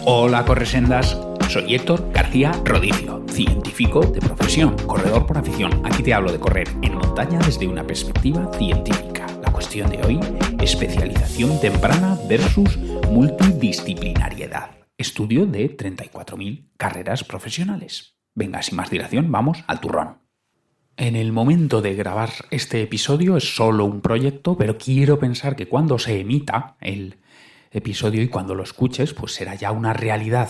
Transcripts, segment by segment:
Hola corresendas, soy Héctor García Rodicio, científico de profesión, corredor por afición. Aquí te hablo de correr en montaña desde una perspectiva científica. La cuestión de hoy, especialización temprana versus multidisciplinariedad. Estudio de 34.000 carreras profesionales. Venga, sin más dilación, vamos al turrón. En el momento de grabar este episodio es solo un proyecto, pero quiero pensar que cuando se emita el episodio y cuando lo escuches, pues será ya una realidad.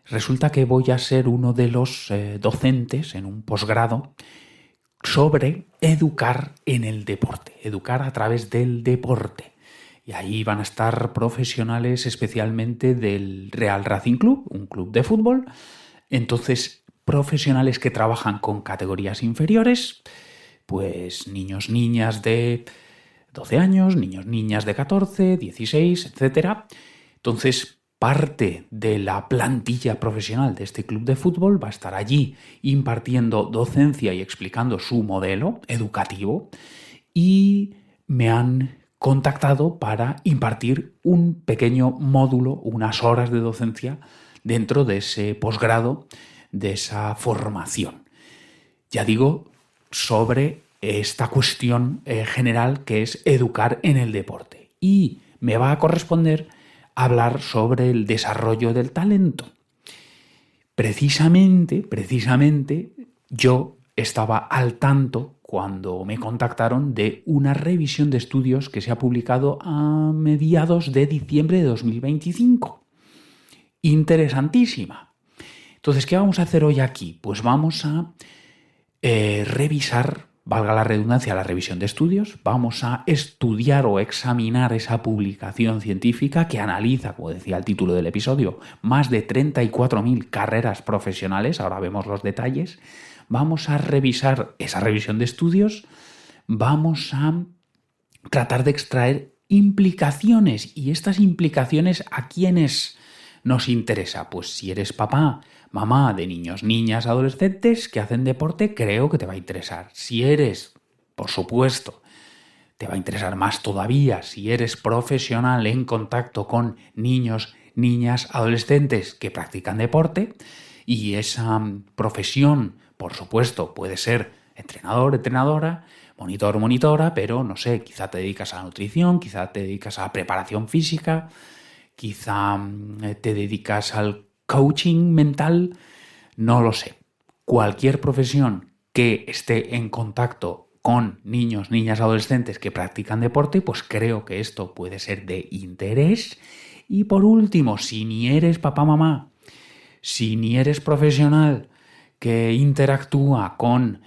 Resulta que voy a ser uno de los docentes en un posgrado sobre educar en el deporte, educar a través del deporte. Y ahí van a estar profesionales especialmente del Real Racing Club, un club de fútbol. Entonces, profesionales que trabajan con categorías inferiores, pues niños, niñas de 12 años, niños, niñas de 14, 16, etc. Entonces, parte de la plantilla profesional de este club de fútbol va a estar allí impartiendo docencia y explicando su modelo educativo y me han contactado para impartir un pequeño módulo, unas horas de docencia dentro de ese posgrado, de esa formación. Ya digo, sobre esta cuestión general que es educar en el deporte. Y me va a corresponder hablar sobre el desarrollo del talento. Precisamente, yo estaba al tanto cuando me contactaron de una revisión de estudios que se ha publicado a mediados de diciembre de 2025. Interesantísima. Entonces, ¿qué vamos a hacer hoy aquí? Pues vamos a revisar, valga la redundancia, la revisión de estudios. Vamos a estudiar o examinar esa publicación científica que analiza, como decía el título del episodio, más de 34.000 carreras profesionales. Ahora vemos los detalles. Vamos a revisar esa revisión de estudios. Vamos a tratar de extraer implicaciones. ¿Y estas implicaciones a quiénes nos interesa? Pues si eres papá, mamá de niños, niñas, adolescentes que hacen deporte, creo que te va a interesar. Si eres, por supuesto, te va a interesar más todavía si eres profesional en contacto con niños, niñas, adolescentes que practican deporte, y esa profesión, por supuesto, puede ser entrenador, entrenadora, monitor, monitora, pero no sé, quizá te dedicas a la nutrición, quizá te dedicas a la preparación física, quizá te dedicas al coaching mental, no lo sé. Cualquier profesión que esté en contacto con niños, niñas, adolescentes que practican deporte, pues creo que esto puede ser de interés. Y por último, si ni eres papá, mamá, si ni eres profesional que interactúa con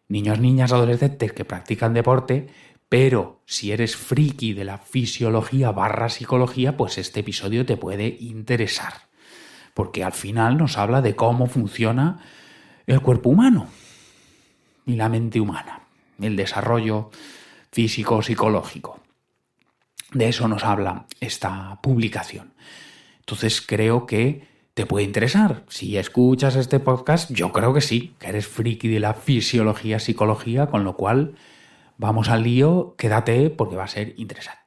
niños, niñas, adolescentes que practican deporte, pero si eres friki de la fisiología / psicología, pues este episodio te puede interesar. Porque al final nos habla de cómo funciona el cuerpo humano y la mente humana, el desarrollo físico-psicológico. De eso nos habla esta publicación. Entonces creo que te puede interesar. Si escuchas este podcast, yo creo que sí, que eres friki de la fisiología-psicología, con lo cual vamos al lío, quédate porque va a ser interesante.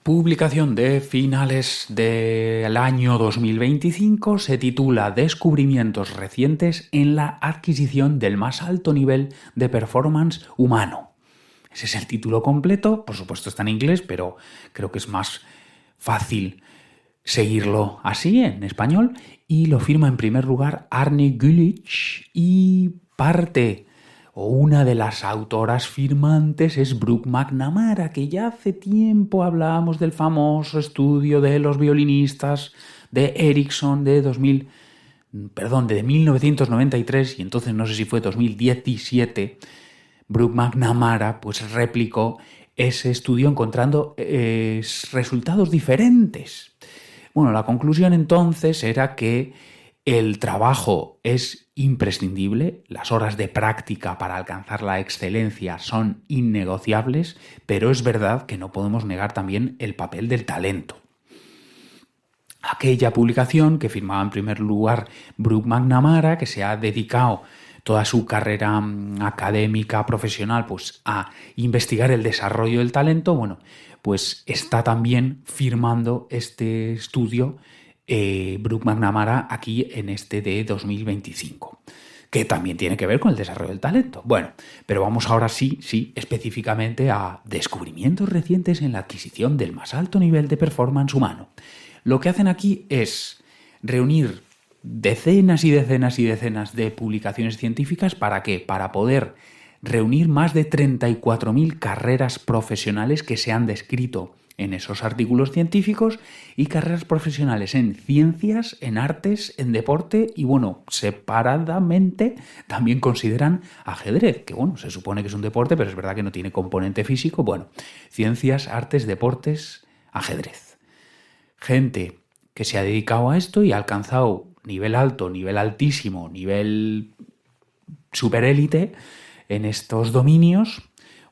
Publicación de finales del año 2025 se titula Descubrimientos recientes en la adquisición del más alto nivel de performance humano. Ese es el título completo, por supuesto está en inglés, pero creo que es más fácil seguirlo así en español, y lo firma en primer lugar Arne Gülich, y parte o una de las autoras firmantes es Brooke McNamara, que ya hace tiempo hablábamos del famoso estudio de los violinistas de Ericsson de 1993, y entonces no sé si fue 2017, Brooke McNamara pues replicó ese estudio encontrando resultados diferentes. Bueno, la conclusión entonces era que el trabajo es imprescindible, las horas de práctica para alcanzar la excelencia son innegociables, pero es verdad que no podemos negar también el papel del talento. Aquella publicación que firmaba en primer lugar Brooke McNamara, que se ha dedicado toda su carrera académica, profesional, pues a investigar el desarrollo del talento, bueno, pues está también firmando este estudio Brooke McNamara aquí en este de 2025, que también tiene que ver con el desarrollo del talento. Bueno, pero vamos ahora sí, específicamente a descubrimientos recientes en la adquisición del más alto nivel de performance humano. Lo que hacen aquí es reunir decenas y decenas y decenas de publicaciones científicas. ¿Para qué? Para poder reunir más de 34.000 carreras profesionales que se han descrito en esos artículos científicos y carreras profesionales en ciencias, en artes, en deporte y, bueno, separadamente también consideran ajedrez, que, bueno, se supone que es un deporte, pero es verdad que no tiene componente físico. Bueno, ciencias, artes, deportes, ajedrez. Gente que se ha dedicado a esto y ha alcanzado nivel alto, nivel altísimo, nivel superélite en estos dominios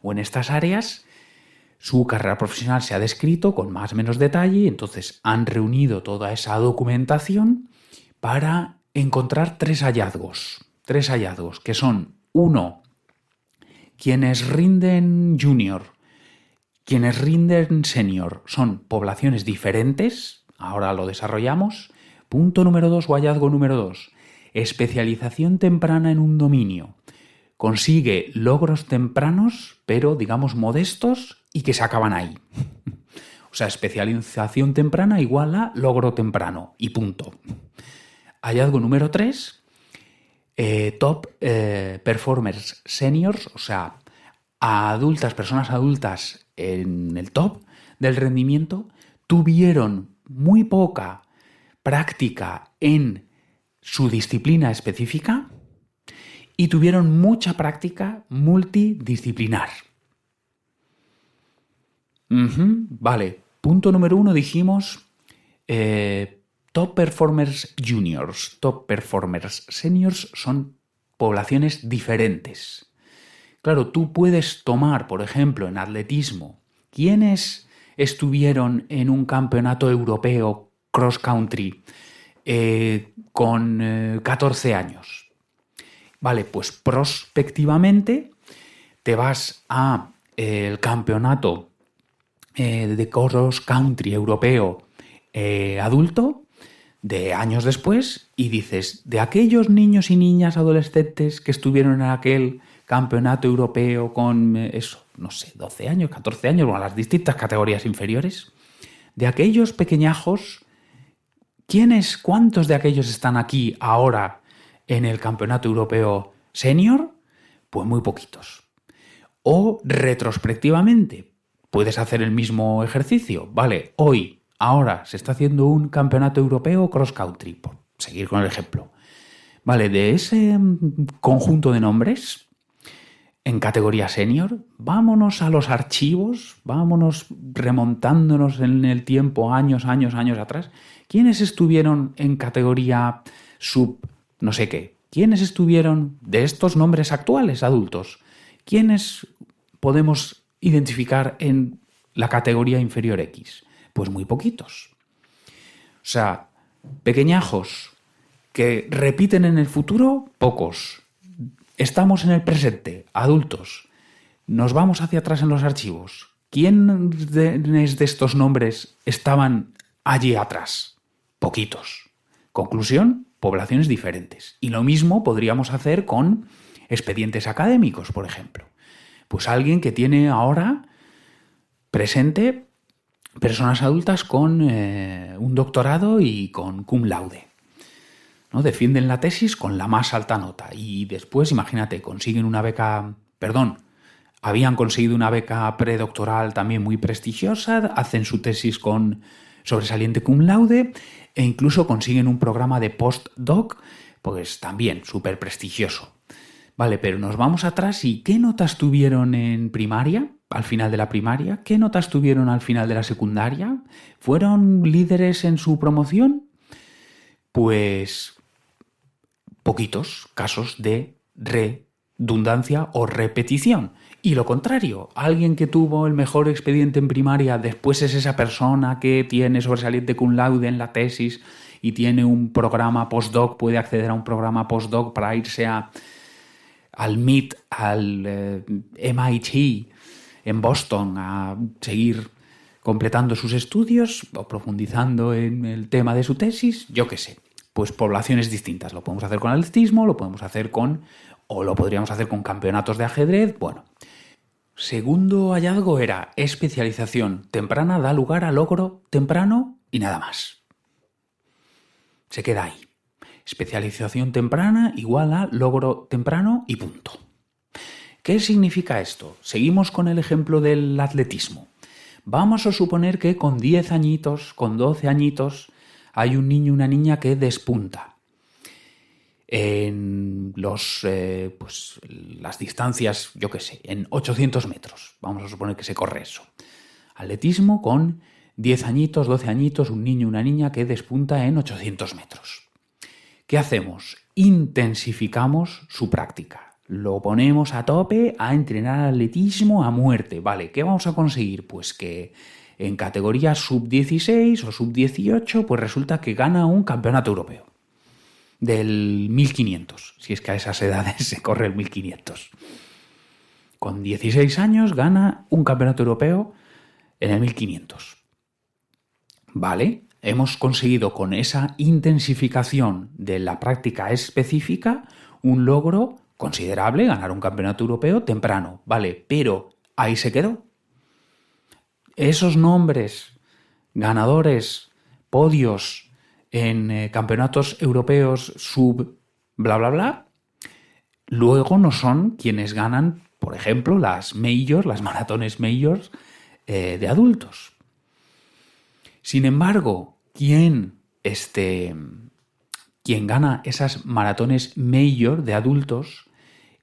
o en estas áreas. Su carrera profesional se ha descrito con más o menos detalle y entonces han reunido toda esa documentación para encontrar tres hallazgos que son: uno, quienes rinden junior, quienes rinden senior son poblaciones diferentes, ahora lo desarrollamos. Punto número 2 o hallazgo número 2, especialización temprana en un dominio. Consigue logros tempranos, pero digamos modestos, y que se acaban ahí. O sea, especialización temprana igual a logro temprano y punto. Hallazgo número 3, top performers seniors, o sea, personas adultas en el top del rendimiento, tuvieron muy poca práctica en su disciplina específica y tuvieron mucha práctica multidisciplinar. Vale, punto número 1 dijimos top performers juniors, top performers seniors son poblaciones diferentes. Claro, tú puedes tomar, por ejemplo, en atletismo, ¿quiénes estuvieron en un campeonato europeo cross country con 14 años? Vale, pues prospectivamente te vas a el campeonato de cross country europeo adulto de años después y dices, de aquellos niños y niñas adolescentes que estuvieron en aquel campeonato europeo con 12 años, 14 años, bueno, las distintas categorías inferiores, de aquellos pequeñajos, ¿cuántos de aquellos están aquí ahora en el campeonato europeo senior? Pues muy poquitos. O retrospectivamente, puedes hacer el mismo ejercicio. Vale, ahora se está haciendo un campeonato europeo cross country, por seguir con el ejemplo. Vale, de ese conjunto de nombres, en categoría senior, vámonos a los archivos, vámonos remontándonos en el tiempo, años atrás. ¿Quiénes estuvieron en categoría sub no sé qué? ¿Quiénes estuvieron de estos nombres actuales adultos? ¿Quiénes podemos identificar en la categoría inferior X? Pues muy poquitos. O sea, pequeñajos que repiten en el futuro, pocos. Estamos en el presente, adultos. Nos vamos hacia atrás en los archivos. ¿Quiénes de estos nombres estaban allí atrás? Poquitos. Conclusión, poblaciones diferentes. Y lo mismo podríamos hacer con expedientes académicos, por ejemplo. Pues alguien que tiene ahora presente personas adultas con un doctorado y con cum laude, ¿no? Defienden la tesis con la más alta nota y después, imagínate, habían conseguido una beca predoctoral también muy prestigiosa, hacen su tesis con sobresaliente cum laude e incluso consiguen un programa de postdoc, pues también súper prestigioso. Vale, pero nos vamos atrás y ¿qué notas tuvieron en primaria, al final de la primaria? ¿Qué notas tuvieron al final de la secundaria? ¿Fueron líderes en su promoción? Pues poquitos casos de redundancia o repetición. Y lo contrario, alguien que tuvo el mejor expediente en primaria después es esa persona que tiene sobresaliente cum laude en la tesis y tiene un programa postdoc, puede acceder a un programa postdoc para irse al MIT, al MIT en Boston, a seguir completando sus estudios o profundizando en el tema de su tesis, yo qué sé, pues poblaciones distintas. Lo podemos hacer con atletismo, lo podríamos hacer con campeonatos de ajedrez. Bueno, segundo hallazgo era especialización temprana da lugar a logro temprano y nada más. Se queda ahí. Especialización temprana igual a logro temprano y punto. ¿Qué significa esto? Seguimos con el ejemplo del atletismo. Vamos a suponer que con 10 añitos, con 12 añitos, hay un niño y una niña que despunta en las distancias, yo qué sé, en 800 metros. Vamos a suponer que se corre eso. Atletismo con 10 añitos, 12 añitos, un niño y una niña que despunta en 800 metros. ¿Qué hacemos? Intensificamos su práctica. Lo ponemos a tope a entrenar atletismo a muerte. Vale, ¿qué vamos a conseguir? Pues que en categoría sub-16 o sub-18, pues resulta que gana un campeonato europeo del 1500, si es que a esas edades se corre el 1500. Con 16 años gana un campeonato europeo en el 1500. Vale, hemos conseguido con esa intensificación de la práctica específica un logro considerable, ganar un campeonato europeo temprano, vale, pero ahí se quedó. Esos nombres, ganadores, podios en campeonatos europeos sub bla bla bla, luego no son quienes ganan, por ejemplo, las maratones majors de adultos. Sin embargo, quien gana esas maratones major de adultos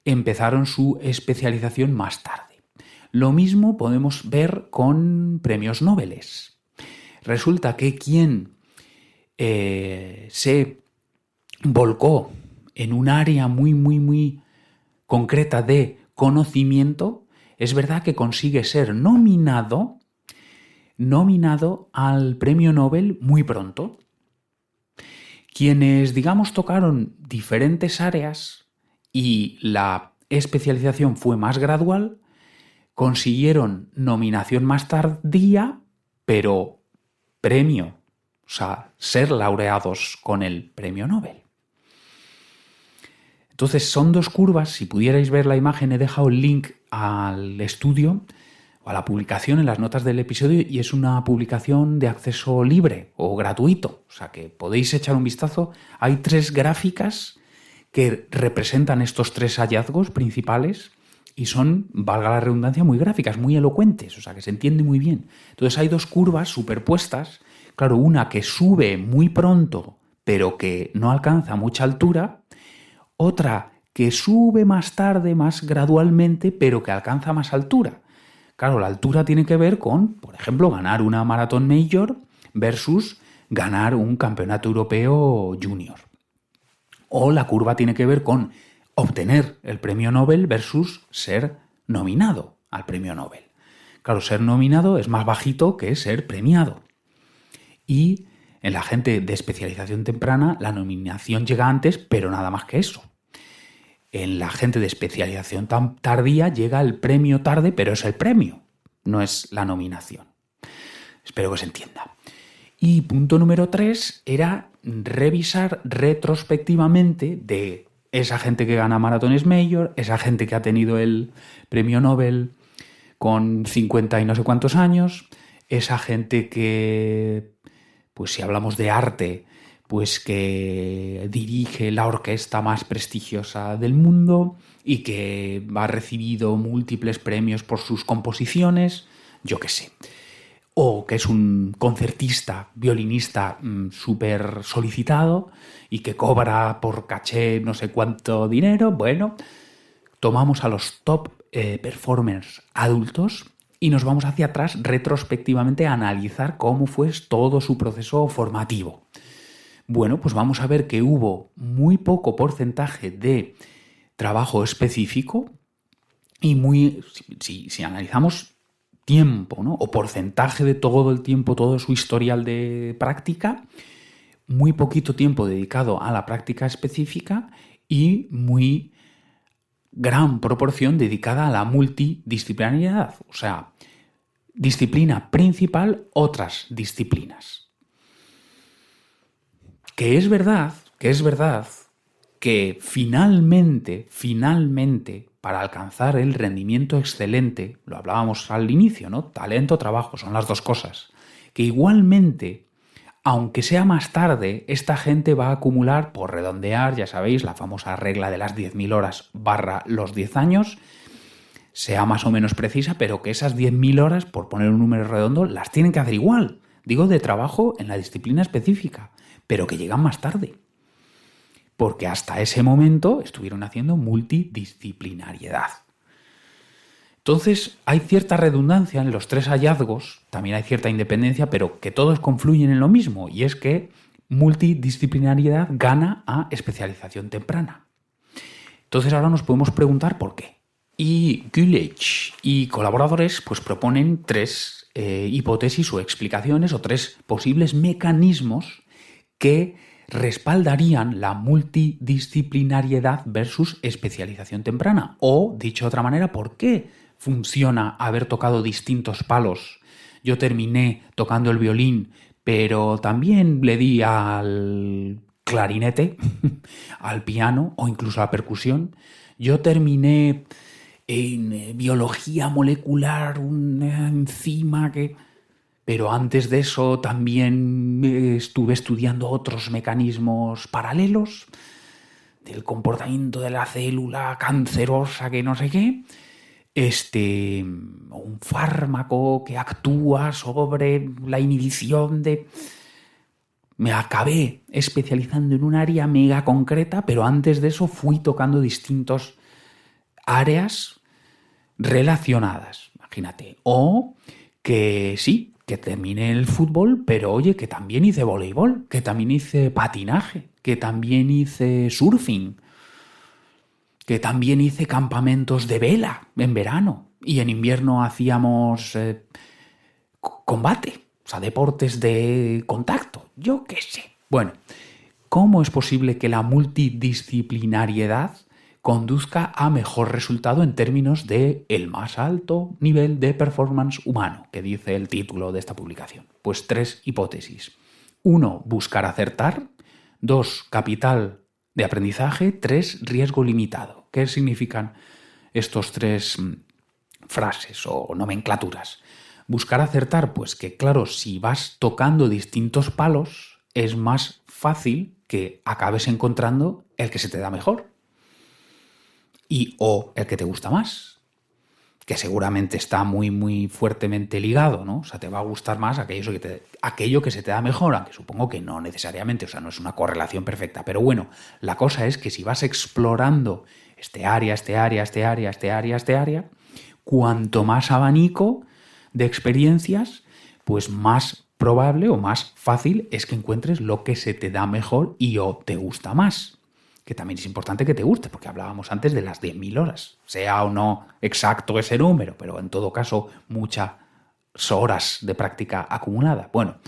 empezaron su especialización más tarde. Lo mismo podemos ver con premios Nobel. Resulta que quien se volcó en un área muy concreta de conocimiento, es verdad que consigue ser nominado al premio Nobel muy pronto. Quienes, digamos, tocaron diferentes áreas y la especialización fue más gradual, consiguieron nominación más tardía, pero premio, o sea, ser laureados con el premio Nobel. Entonces son dos curvas. Si pudierais ver la imagen, he dejado el link al estudio o a la publicación en las notas del episodio, y es una publicación de acceso libre o gratuito, o sea que podéis echar un vistazo. Hay 3 gráficas que representan estos 3 hallazgos principales y son, valga la redundancia, muy gráficas, muy elocuentes, o sea que se entiende muy bien. Entonces hay 2 curvas superpuestas, claro, una que sube muy pronto pero que no alcanza mucha altura, otra que sube más tarde, más gradualmente, pero que alcanza más altura. Claro, la altura tiene que ver con, por ejemplo, ganar una maratón major versus ganar un campeonato europeo junior. O la curva tiene que ver con obtener el premio Nobel versus ser nominado al premio Nobel. Claro, ser nominado es más bajito que ser premiado. Y en la gente de especialización temprana la nominación llega antes, pero nada más que eso. En la gente de especialización tan tardía llega el premio tarde, pero es el premio, no es la nominación. Espero que se entienda. Y punto número 3 era revisar retrospectivamente de esa gente que gana maratones major, esa gente que ha tenido el premio Nobel con 50 y no sé cuántos años, esa gente que, pues si hablamos de arte, pues que dirige la orquesta más prestigiosa del mundo y que ha recibido múltiples premios por sus composiciones, yo qué sé. O que es un concertista, violinista súper solicitado y que cobra por caché no sé cuánto dinero. Bueno, tomamos a los top performers adultos y nos vamos hacia atrás retrospectivamente a analizar cómo fue todo su proceso formativo. Bueno, pues vamos a ver que hubo muy poco porcentaje de trabajo específico y si analizamos tiempo, ¿no? O porcentaje de todo el tiempo, todo su historial de práctica, muy poquito tiempo dedicado a la práctica específica y muy gran proporción dedicada a la multidisciplinariedad. O sea, disciplina principal otras disciplinas. Que es verdad que finalmente, para alcanzar el rendimiento excelente, lo hablábamos al inicio, ¿no? Talento, trabajo, son las dos cosas. Que igualmente, aunque sea más tarde, esta gente va a acumular, por redondear, ya sabéis, la famosa regla de las 10.000 horas / los 10 años, sea más o menos precisa, pero que esas 10.000 horas, por poner un número redondo, las tienen que hacer igual. Digo, de trabajo en la disciplina específica, pero que llegan más tarde. Porque hasta ese momento estuvieron haciendo multidisciplinariedad. Entonces, hay cierta redundancia en los tres hallazgos, también hay cierta independencia, pero que todos confluyen en lo mismo, y es que multidisciplinariedad gana a especialización temprana. Entonces ahora nos podemos preguntar por qué. Y Gülich y colaboradores pues proponen tres hipótesis o explicaciones o tres posibles mecanismos que respaldarían la multidisciplinariedad versus especialización temprana. O, dicho de otra manera, ¿por qué funciona haber tocado distintos palos? Yo terminé tocando el violín, pero también le di al clarinete, al piano o incluso a la percusión. Yo terminé en biología molecular, una enzima que... Pero antes de eso también estuve estudiando otros mecanismos paralelos del comportamiento de la célula cancerosa que no sé qué. Un fármaco que actúa sobre la inhibición de... Me acabé especializando en un área mega concreta, pero antes de eso fui tocando distintas áreas relacionadas, imagínate. O que sí, que terminé el fútbol, pero oye, que también hice voleibol, que también hice patinaje, que también hice surfing, que también hice campamentos de vela en verano y en invierno hacíamos combate, o sea, deportes de contacto, yo qué sé. Bueno, ¿cómo es posible que la multidisciplinariedad conduzca a mejor resultado en términos de el más alto nivel de performance humano, que dice el título de esta publicación? Pues tres hipótesis. 1, buscar acertar. 2, capital de aprendizaje. 3, riesgo limitado. ¿Qué significan estos tres frases o nomenclaturas? Buscar acertar, pues que claro, si vas tocando distintos palos, es más fácil que acabes encontrando el que se te da mejor. O el que te gusta más, que seguramente está muy, muy fuertemente ligado, ¿no? O sea, te va a gustar más aquello que se te da mejor, aunque supongo que no necesariamente, o sea, no es una correlación perfecta. Pero bueno, la cosa es que si vas explorando este área, cuanto más abanico de experiencias, pues más probable o más fácil es que encuentres lo que se te da mejor y o te gusta más. Que también es importante que te guste, porque hablábamos antes de las 10.000 horas, sea o no exacto ese número, pero en todo caso muchas horas de práctica acumulada. Bueno,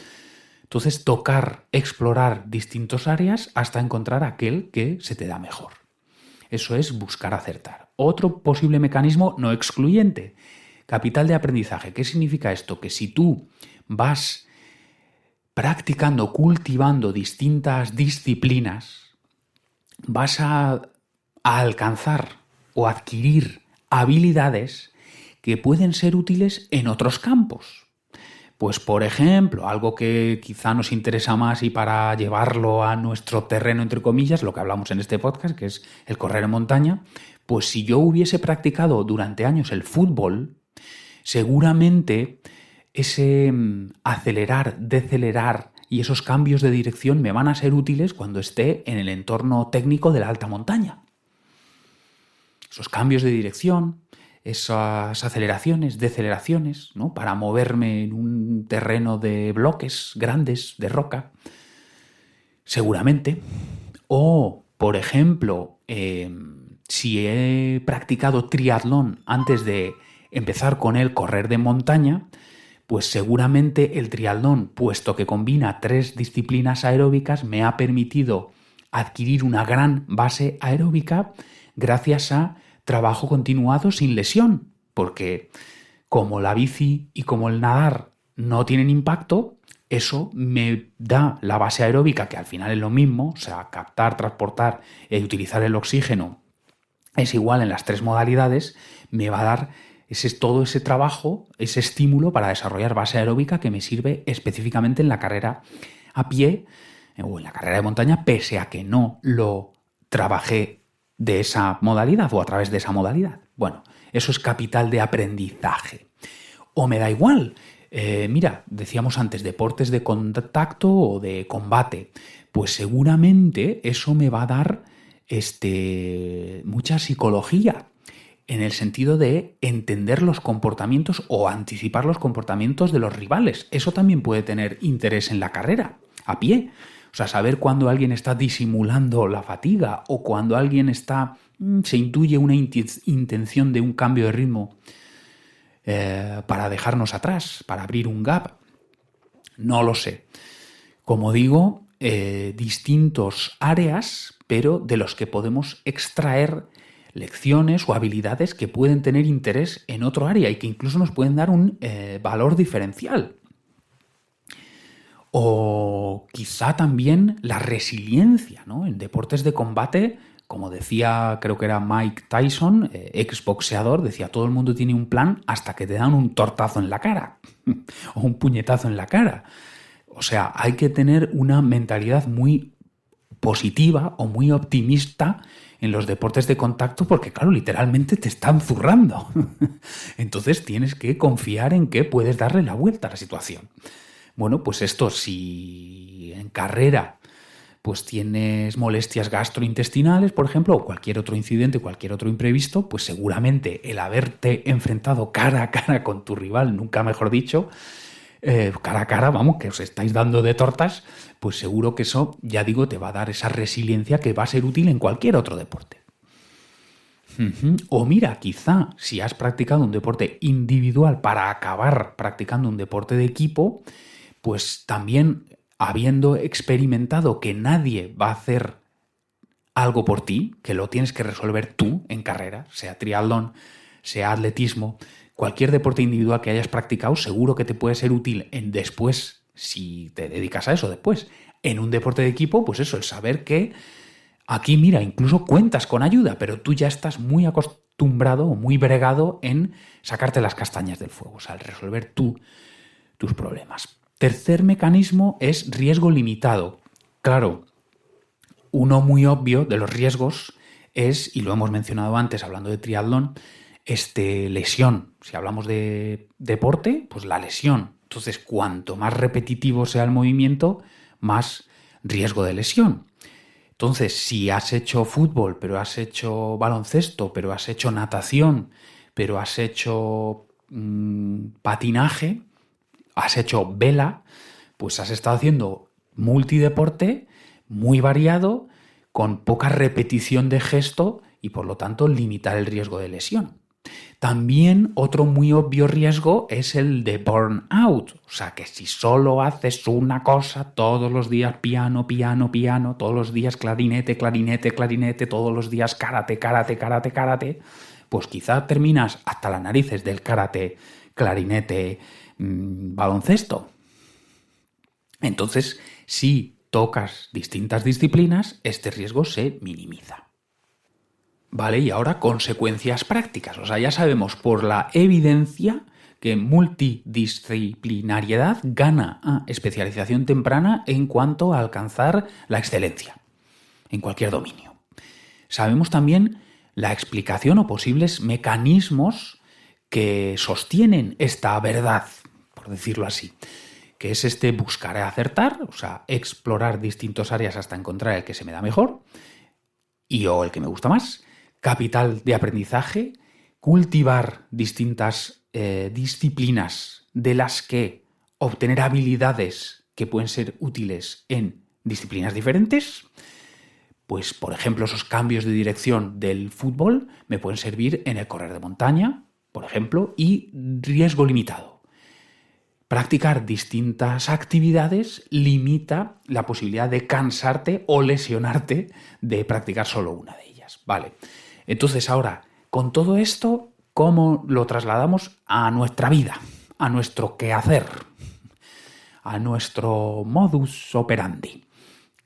entonces tocar, explorar distintas áreas hasta encontrar aquel que se te da mejor. Eso es buscar acertar. Otro posible mecanismo no excluyente, capital de aprendizaje. ¿Qué significa esto? Que si tú vas practicando, cultivando distintas disciplinas, vas a alcanzar o adquirir habilidades que pueden ser útiles en otros campos. Pues, por ejemplo, algo que quizá nos interesa más y para llevarlo a nuestro terreno, entre comillas, lo que hablamos en este podcast, que es el correr en montaña, pues si yo hubiese practicado durante años el fútbol, seguramente ese acelerar, decelerar y esos cambios de dirección me van a ser útiles cuando esté en el entorno técnico de la alta montaña. Esos cambios de dirección, esas aceleraciones, deceleraciones, ¿no? Para moverme en un terreno de bloques grandes, de roca, seguramente. O, por ejemplo, si he practicado triatlón antes de empezar con el correr de montaña, pues seguramente el triatlón, puesto que combina 3 disciplinas aeróbicas, me ha permitido adquirir una gran base aeróbica gracias a trabajo continuado sin lesión, porque como la bici y como el nadar no tienen impacto, eso me da la base aeróbica, que al final es lo mismo, o sea, captar, transportar y utilizar el oxígeno es igual en las tres modalidades, me va a dar todo ese trabajo, ese estímulo para desarrollar base aeróbica que me sirve específicamente en la carrera a pie o en la carrera de montaña, pese a que no lo trabajé de esa modalidad o a través de esa modalidad. Bueno, eso es capital de aprendizaje. O me da igual. Mira, decíamos antes, deportes de contacto o de combate. Pues seguramente eso me va a dar mucha psicología, en el sentido de entender los comportamientos o anticipar los comportamientos de los rivales. Eso también puede tener interés en la carrera, a pie. O sea, saber cuando alguien está disimulando la fatiga o cuando alguien se intuye una intención de un cambio de ritmo para dejarnos atrás, para abrir un gap. No lo sé. Como digo, distintos áreas, pero de los que podemos extraer lecciones o habilidades que pueden tener interés en otro área y que incluso nos pueden dar un valor diferencial. O quizá también la resiliencia, ¿no? En deportes de combate, como decía, creo que era Mike Tyson, exboxeador, decía, todo el mundo tiene un plan hasta que te dan un tortazo en la cara o un puñetazo en la cara. O sea, hay que tener una mentalidad muy positiva o muy optimista en los deportes de contacto porque, claro, literalmente te están zurrando. Entonces tienes que confiar en que puedes darle la vuelta a la situación. Bueno, pues esto, si en carrera pues tienes molestias gastrointestinales, por ejemplo, o cualquier otro incidente, cualquier otro imprevisto, pues seguramente el haberte enfrentado cara a cara con tu rival, nunca mejor dicho, cara a cara, vamos, que os estáis dando de tortas, pues seguro que eso, ya digo, te va a dar esa resiliencia que va a ser útil en cualquier otro deporte. O mira, quizá si has practicado un deporte individual para acabar practicando un deporte de equipo, pues también habiendo experimentado que nadie va a hacer algo por ti, que lo tienes que resolver tú en carrera, sea triatlón, sea atletismo, cualquier deporte individual que hayas practicado, seguro que te puede ser útil después, si te dedicas a eso después. En un deporte de equipo, pues eso, el saber que aquí, mira, incluso cuentas con ayuda, pero tú ya estás muy acostumbrado o muy bregado en sacarte las castañas del fuego, o sea, el resolver tú tus problemas. Tercer mecanismo es riesgo limitado. Claro, uno muy obvio de los riesgos es, y lo hemos mencionado antes hablando de triatlón, lesión. Si hablamos de deporte, pues la lesión. Entonces, cuanto más repetitivo sea el movimiento, más riesgo de lesión. Entonces, si has hecho fútbol, pero has hecho baloncesto, pero has hecho natación, pero has hecho patinaje, has hecho vela, pues has estado haciendo multideporte muy variado, con poca repetición de gesto y por lo tanto limitar el riesgo de lesión. También otro muy obvio riesgo es el de burnout, o sea que si solo haces una cosa todos los días, piano, piano, piano, todos los días clarinete, clarinete, clarinete, todos los días karate, karate, karate, karate, pues quizá terminas hasta las narices del karate, clarinete, baloncesto. Entonces, si tocas distintas disciplinas, este riesgo se minimiza. Vale, y ahora consecuencias prácticas. O sea, ya sabemos por la evidencia que multidisciplinariedad gana a especialización temprana en cuanto a alcanzar la excelencia en cualquier dominio. Sabemos también la explicación o posibles mecanismos que sostienen esta verdad, por decirlo así, que es buscar acertar, o sea, explorar distintas áreas hasta encontrar el que se me da mejor o el que me gusta más. Capital de aprendizaje, cultivar distintas disciplinas de las que obtener habilidades que pueden ser útiles en disciplinas diferentes. Pues, por ejemplo, esos cambios de dirección del fútbol me pueden servir en el correr de montaña, por ejemplo, y riesgo limitado. Practicar distintas actividades limita la posibilidad de cansarte o lesionarte de practicar solo una de ellas. Vale. Entonces ahora, con todo esto, ¿cómo lo trasladamos a nuestra vida, a nuestro quehacer, a nuestro modus operandi?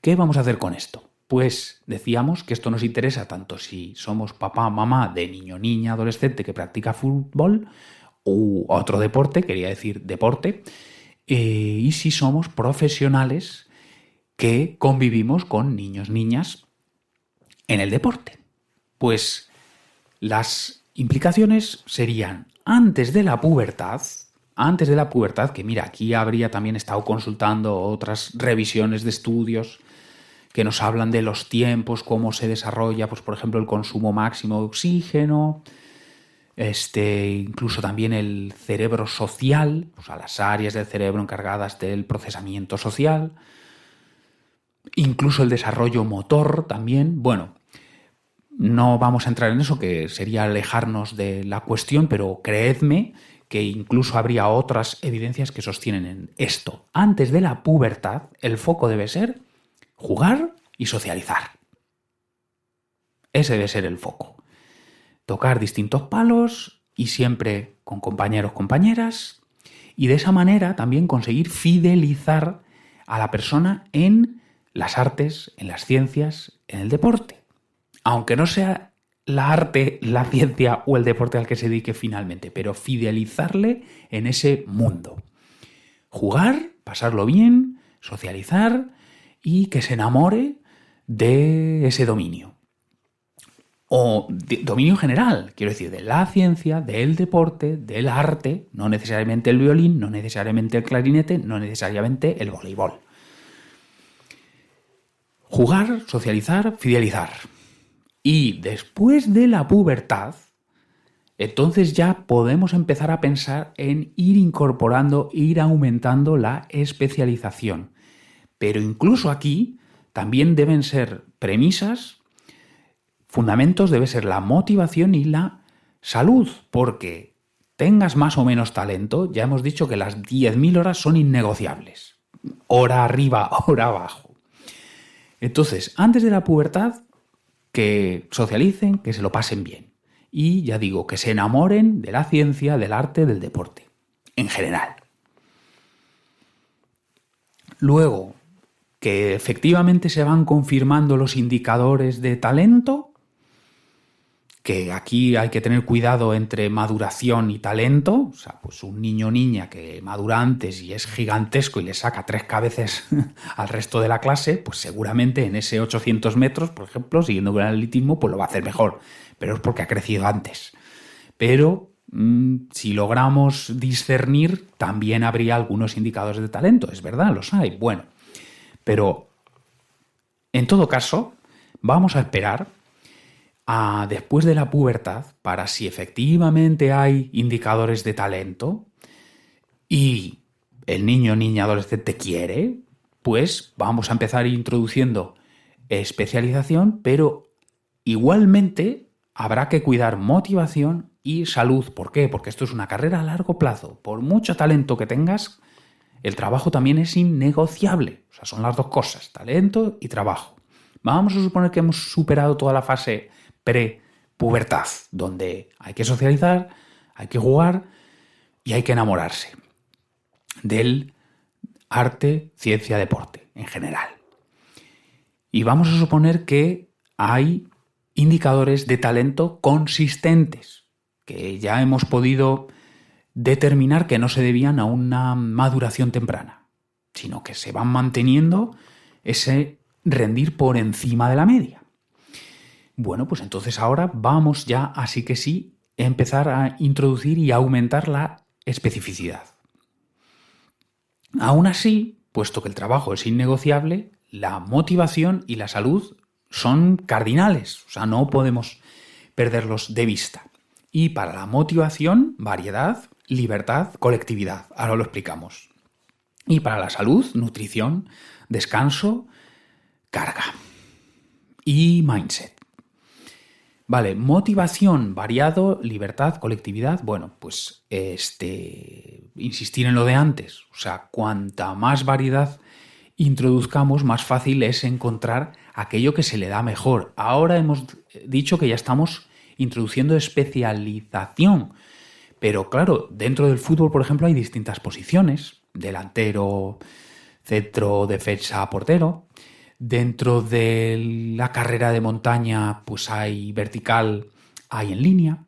¿Qué vamos a hacer con esto? Pues decíamos que esto nos interesa tanto si somos papá, mamá de niño, niña, adolescente que practica fútbol u otro deporte, quería decir deporte, y si somos profesionales que convivimos con niños, niñas en el deporte. Pues las implicaciones serían antes de la pubertad, que mira, aquí habría también estado consultando otras revisiones de estudios que nos hablan de los tiempos, cómo se desarrolla, pues por ejemplo, el consumo máximo de oxígeno, incluso también el cerebro social, o sea, las áreas del cerebro encargadas del procesamiento social, incluso el desarrollo motor también. Bueno, no vamos a entrar en eso, que sería alejarnos de la cuestión, pero creedme que incluso habría otras evidencias que sostienen en esto. Antes de la pubertad, el foco debe ser jugar y socializar. Ese debe ser el foco. Tocar distintos palos y siempre con compañeros, compañeras, y de esa manera también conseguir fidelizar a la persona en las artes, en las ciencias, en el deporte. Aunque no sea la arte, la ciencia o el deporte al que se dedique finalmente, pero fidelizarle en ese mundo. Jugar, pasarlo bien, socializar y que se enamore de ese dominio. O dominio general, quiero decir, de la ciencia, del deporte, del arte, no necesariamente el violín, no necesariamente el clarinete, no necesariamente el voleibol. Jugar, socializar, fidelizar. Y después de la pubertad, entonces ya podemos empezar a pensar en ir incorporando, ir aumentando la especialización. Pero incluso aquí también deben ser premisas, fundamentos, debe ser la motivación y la salud, porque tengas más o menos talento, ya hemos dicho que las 10.000 horas son innegociables. Hora arriba, hora abajo. Entonces, antes de la pubertad, que socialicen, que se lo pasen bien. Y ya digo, que se enamoren de la ciencia, del arte, del deporte, en general. Luego, que efectivamente se van confirmando los indicadores de talento, que aquí hay que tener cuidado entre maduración y talento. O sea, pues un niño o niña que madura antes y es gigantesco y le saca 3 cabezas al resto de la clase, pues seguramente en ese 800 metros, por ejemplo, siguiendo con el atletismo, pues lo va a hacer mejor. Pero es porque ha crecido antes. Pero si logramos discernir, también habría algunos indicadores de talento. Es verdad, los hay. Bueno, pero en todo caso, vamos a esperar después de la pubertad para si efectivamente hay indicadores de talento y el niño, niña, adolescente quiere, pues vamos a empezar introduciendo especialización, pero igualmente habrá que cuidar motivación y salud. ¿Por qué? Porque esto es una carrera a largo plazo. Por mucho talento que tengas, el trabajo también es innegociable. O sea, son las dos cosas, talento y trabajo. Vamos a suponer que hemos superado toda la fase pre-pubertad, donde hay que socializar, hay que jugar y hay que enamorarse del arte, ciencia, deporte en general. Y vamos a suponer que hay indicadores de talento consistentes, que ya hemos podido determinar que no se debían a una maduración temprana, sino que se van manteniendo ese rendir por encima de la media. Bueno, pues entonces ahora vamos ya, así que sí, empezar a introducir y aumentar la especificidad. Aún así, puesto que el trabajo es innegociable, la motivación y la salud son cardinales, o sea, no podemos perderlos de vista. Y para la motivación, variedad, libertad, colectividad. Ahora lo explicamos. Y para la salud, nutrición, descanso, carga y mindset. Vale, motivación, variado, libertad, colectividad. Bueno, pues insistir en lo de antes. O sea, cuanta más variedad introduzcamos, más fácil es encontrar aquello que se le da mejor. Ahora hemos dicho que ya estamos introduciendo especialización. Pero claro, dentro del fútbol, por ejemplo, hay distintas posiciones: delantero, centro, defensa, portero. Dentro de la carrera de montaña, pues hay vertical, hay en línea.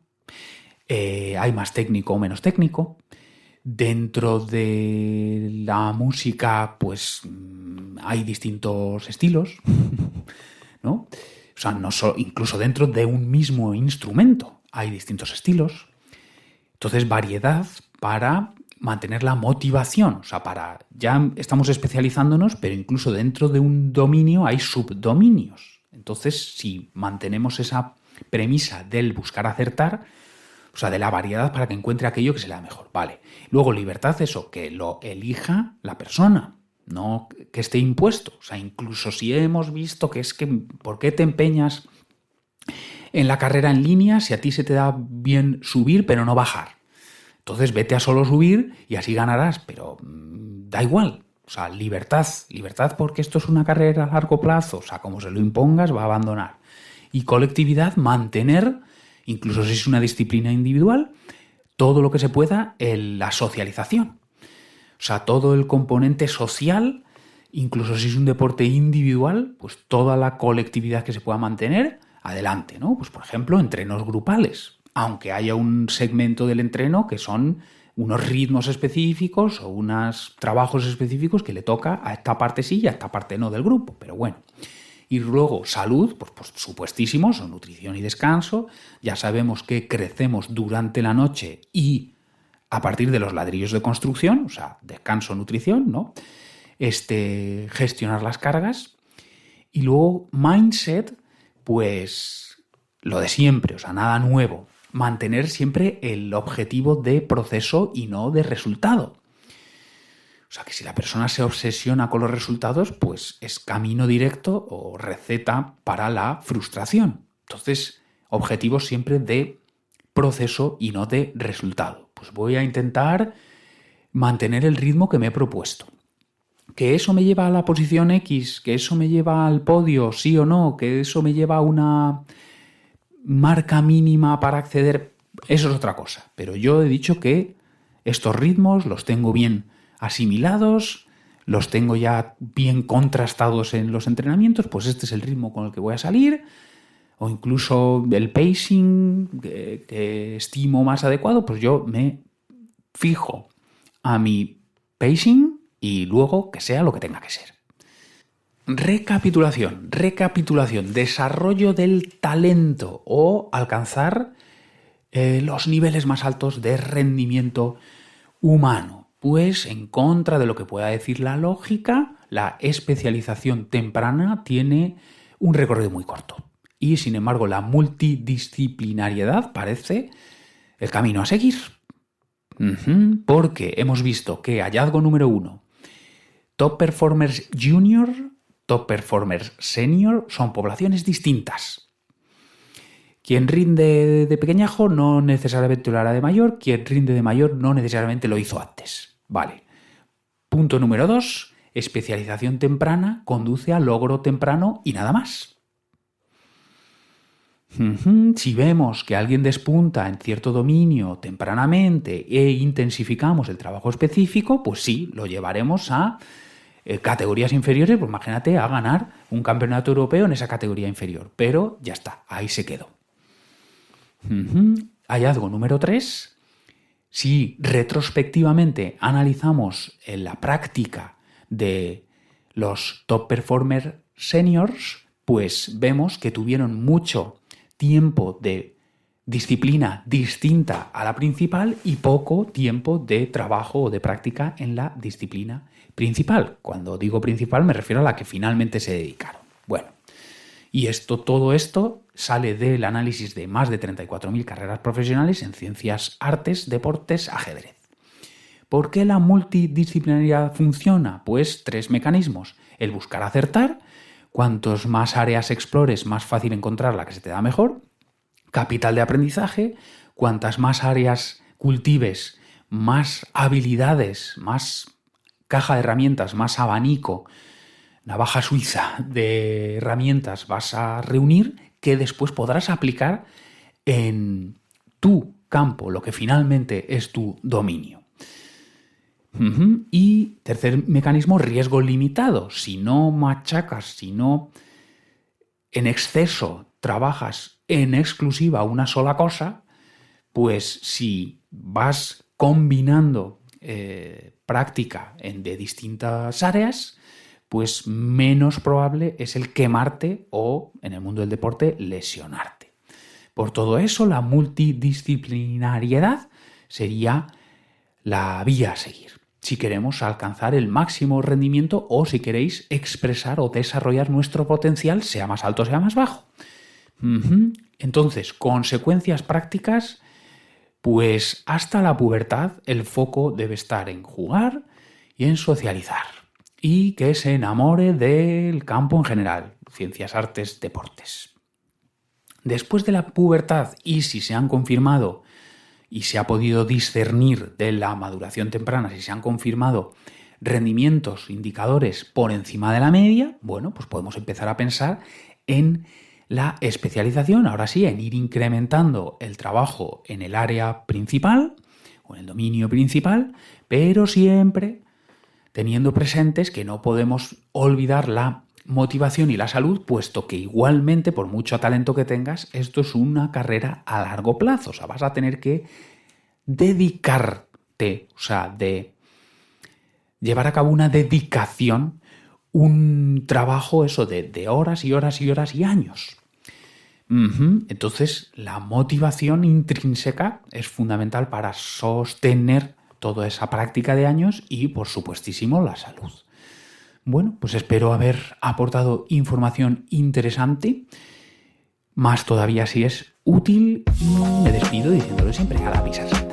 Hay más técnico o menos técnico. Dentro de la música, pues hay distintos estilos, ¿no? O sea, incluso dentro de un mismo instrumento hay distintos estilos. Entonces, variedad para mantener la motivación. O sea, ya estamos especializándonos, pero incluso dentro de un dominio hay subdominios. Entonces, si mantenemos esa premisa del buscar acertar, o sea, de la variedad para que encuentre aquello que se le da mejor. Vale. Luego, libertad, eso, que lo elija la persona, no que esté impuesto. O sea, incluso si hemos visto que es que, ¿por qué te empeñas en la carrera en línea si a ti se te da bien subir pero no bajar? Entonces vete a solo subir y así ganarás, pero da igual. O sea, libertad porque esto es una carrera a largo plazo. O sea, como se lo impongas va a abandonar. Y colectividad, mantener, incluso si es una disciplina individual, todo lo que se pueda en la socialización. O sea, todo el componente social, incluso si es un deporte individual, pues toda la colectividad que se pueda mantener, adelante, ¿no? Pues por ejemplo, entrenos grupales, aunque haya un segmento del entreno que son unos ritmos específicos o unos trabajos específicos que le toca a esta parte sí y a esta parte no del grupo, pero bueno. Y luego salud, pues por supuestísimo, son nutrición y descanso. Ya sabemos que crecemos durante la noche y a partir de los ladrillos de construcción, o sea, descanso, nutrición, ¿no? Gestionar las cargas. Y luego mindset, pues lo de siempre, o sea, nada nuevo. Mantener siempre el objetivo de proceso y no de resultado. O sea, que si la persona se obsesiona con los resultados, pues es camino directo o receta para la frustración. Entonces, objetivos siempre de proceso y no de resultado. Pues voy a intentar mantener el ritmo que me he propuesto. Que eso me lleva a la posición X, que eso me lleva al podio, sí o no, que eso me lleva a una marca mínima para acceder, eso es otra cosa. Pero yo he dicho que estos ritmos los tengo bien asimilados, los tengo ya bien contrastados en los entrenamientos, pues este es el ritmo con el que voy a salir, o incluso el pacing que estimo más adecuado, pues yo me fijo a mi pacing y luego que sea lo que tenga que ser. Recapitulación, desarrollo del talento o alcanzar los niveles más altos de rendimiento humano. Pues en contra de lo que pueda decir la lógica, la especialización temprana tiene un recorrido muy corto. Y sin embargo, la multidisciplinariedad parece el camino a seguir. Porque hemos visto que hallazgo número 1, top performers junior, top performers senior son poblaciones distintas. Quien rinde de pequeñajo no necesariamente lo hará de mayor, quien rinde de mayor no necesariamente lo hizo antes. Vale. Punto número 2, especialización temprana conduce a logro temprano y nada más. Si vemos que alguien despunta en cierto dominio tempranamente e intensificamos el trabajo específico, pues sí, lo llevaremos a categorías inferiores, pues imagínate a ganar un campeonato europeo en esa categoría inferior. Pero ya está, ahí se quedó. Hallazgo número 3. Si retrospectivamente analizamos en la práctica de los top performers seniors, pues vemos que tuvieron mucho tiempo de disciplina distinta a la principal y poco tiempo de trabajo o de práctica en la disciplina principal. Cuando digo principal me refiero a la que finalmente se dedicaron. Bueno, y todo esto sale del análisis de más de 34.000 carreras profesionales en ciencias, artes, deportes, ajedrez. ¿Por qué la multidisciplinaridad funciona? Pues 3 mecanismos. El buscar acertar, cuantos más áreas explores, más fácil encontrar la que se te da mejor. Capital de aprendizaje, cuantas más áreas cultives, más habilidades, más caja de herramientas, más abanico, navaja suiza de herramientas vas a reunir que después podrás aplicar en tu campo, lo que finalmente es tu dominio. Y tercer mecanismo, riesgo limitado. Si no machacas, si no en exceso trabajas en exclusiva una sola cosa, pues si vas combinando práctica de distintas áreas, pues menos probable es el quemarte o, en el mundo del deporte, lesionarte. Por todo eso, la multidisciplinariedad sería la vía a seguir si queremos alcanzar el máximo rendimiento o si queréis expresar o desarrollar nuestro potencial, sea más alto, sea más bajo. Entonces, consecuencias prácticas, pues hasta la pubertad el foco debe estar en jugar y en socializar y que se enamore del campo en general, ciencias, artes, deportes. Después de la pubertad y si se han confirmado y se ha podido discernir de la maduración temprana, si se han confirmado rendimientos, indicadores por encima de la media, bueno, pues podemos empezar a pensar en la especialización, ahora sí, en ir incrementando el trabajo en el área principal o en el dominio principal, pero siempre teniendo presentes que no podemos olvidar la motivación y la salud, puesto que igualmente, por mucho talento que tengas, esto es una carrera a largo plazo. O sea, vas a tener que dedicarte, o sea, de llevar a cabo una dedicación, un trabajo eso de horas y horas y horas y años. Entonces, la motivación intrínseca es fundamental para sostener toda esa práctica de años y, por supuestísimo, la salud. Bueno, pues espero haber aportado información interesante, más todavía si es útil, y me despido diciéndole siempre a la pisas.